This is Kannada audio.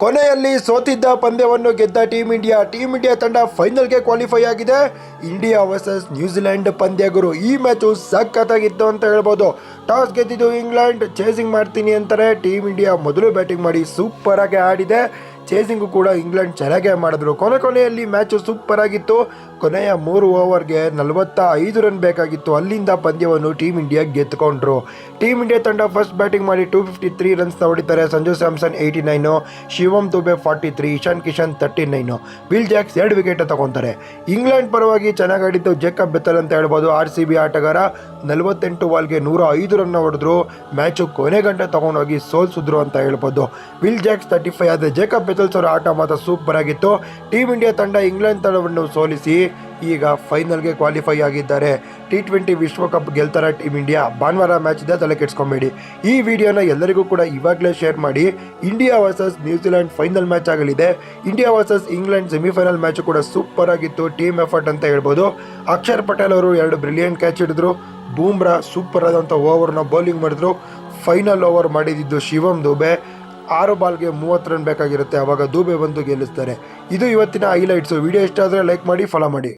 ಕೊನೆಯಲ್ಲಿ ಸೋತಿದ್ದ ಪಂದ್ಯವನ್ನು ಗೆದ್ದ ಟೀಮ್ ಇಂಡಿಯಾ ತಂಡ ಫೈನಲ್ಗೆ ಕ್ವಾಲಿಫೈ ಆಗಿದೆ. ಇಂಡಿಯಾ ವರ್ಸಸ್ ನ್ಯೂಜಿಲೆಂಡ್ ಪಂದ್ಯ ಗುರು. ಈ ಮ್ಯಾಚು ಸಖತ್ತಾಗಿತ್ತು ಅಂತ ಹೇಳ್ಬೋದು. ಟಾಸ್ ಗೆದ್ದಿದ್ದು ಇಂಗ್ಲೆಂಡ್. ಚೇಸಿಂಗ್ ಮಾಡ್ತೀನಿ ಅಂತಾರೆ. ಟೀಮ್ ಇಂಡಿಯಾ ಮೊದಲು ಬ್ಯಾಟಿಂಗ್ ಮಾಡಿ ಸೂಪರ್ ಆಗಿ ಆಡಿದೆ. ಚೇಸಿಂಗು ಕೂಡ ಇಂಗ್ಲೆಂಡ್ ಚೆನ್ನಾಗೇ ಮಾಡಿದ್ರು. ಕೊನೆಯಲ್ಲಿ ಮ್ಯಾಚು ಸೂಪರ್ ಆಗಿತ್ತು. ಕೊನೆಯ 3 ಓವರ್ಗೆ 45 ರನ್ ಬೇಕಾಗಿತ್ತು. ಅಲ್ಲಿಂದ ಪಂದ್ಯವನ್ನು ಟೀಮ್ ಇಂಡಿಯಾ ಗೆದ್ದುಕೊಂಡ್ರು. ಟೀಮ್ ಇಂಡಿಯಾ ತಂಡ ಫಸ್ಟ್ ಬ್ಯಾಟಿಂಗ್ ಮಾಡಿ 253 ರನ್ಸ್ ಹೊಡಿತಾರೆ. Sanju Samson 89, Shivam Dube 43, Ishan Kishan 39, Will Jacks 2 wicket ತಗೊಂತಾರೆ. ಇಂಗ್ಲೆಂಡ್ ಪರವಾಗಿ ಚೆನ್ನಾಗಿ ಆಡಿದ್ದು ಜೇಕಬ್ ಬೆಥೆಲ್ ಅಂತ ಹೇಳ್ಬೋದು. RCB ಆಟಗಾರ 48 ಬಾಲ್ಗೆ 105 ರನ್ ಹೊಡೆದ್ರು. ಮ್ಯಾಚು ಕೊನೆ ಗಂಟೆ ತಗೊಂಡೋಗಿ ಸೋಲ್ಸಿದ್ರು ಅಂತ ಹೇಳ್ಬೋದು. ವಿಲ್ ಜಾಕ್ಸ್ 35 ಆದರೆ ಜೇಕಬ್ ಬೆಥೆಲ್ಸ್ ಅವರ ಆಟ ಮಾತ್ರ ಸೂಪರ್ ಆಗಿತ್ತು. ಟೀಮ್ ಇಂಡಿಯಾ ತಂಡ ಇಂಗ್ಲೆಂಡ್ ತಂಡವನ್ನು ಸೋಲಿಸಿ ಈಗ ಫೈನಲ್ಗೆ ಕ್ವಾಲಿಫೈ ಆಗಿದ್ದಾರೆ. T20 ವಿಶ್ವಕಪ್ ಗೆಲ್ತಾರೆ ಟೀಮ್ ಇಂಡಿಯಾ. ಭಾನುವಾರ ಮ್ಯಾಚ್ ಇದೆ, ತಲೆ ಕೆಡಿಸ್ಕೊಬೇಡಿ. ಈ ವಿಡಿಯೋನ ಎಲ್ಲರಿಗೂ ಕೂಡ ಇವಾಗಲೇ ಶೇರ್ ಮಾಡಿ. India versus New Zealand final match ಆಗಲಿದೆ. India versus England semifinal match ಕೂಡ ಸೂಪರ್ ಆಗಿತ್ತು. ಟೀಮ್ ಎಫರ್ಟ್ ಅಂತ ಹೇಳ್ಬೋದು. ಅಕ್ಷರ್ ಪಟೇಲ್ ಅವರು 2 ಬ್ರಿಲಿಯಂಟ್ ಕ್ಯಾಚ್ ಹಿಡಿದ್ರು. ಬೂಮ್ರಾ ಸೂಪರ್ ಆದಂಥ ಓವರ್ನ ಬೌಲಿಂಗ್ ಮಾಡಿದ್ರು. ಫೈನಲ್ ಓವರ್ ಮಾಡಿದ್ದು ಶಿವಮ್ ದುಬೆ. 6 ಬಾಲ್ಗೆ 30 ರನ್ ಬೇಕಾಗಿರುತ್ತೆ. ಆವಾಗ ದುಬೆ ಬಂದು ಗೆಲ್ಲಿಸ್ತಾರೆ. ಇದು ಇವತ್ತಿನ ಹೈಲೈಟ್ಸು. ವಿಡಿಯೋ ಇಷ್ಟ ಆದರೆ ಲೈಕ್ ಮಾಡಿ, ಫಾಲೋ ಮಾಡಿ.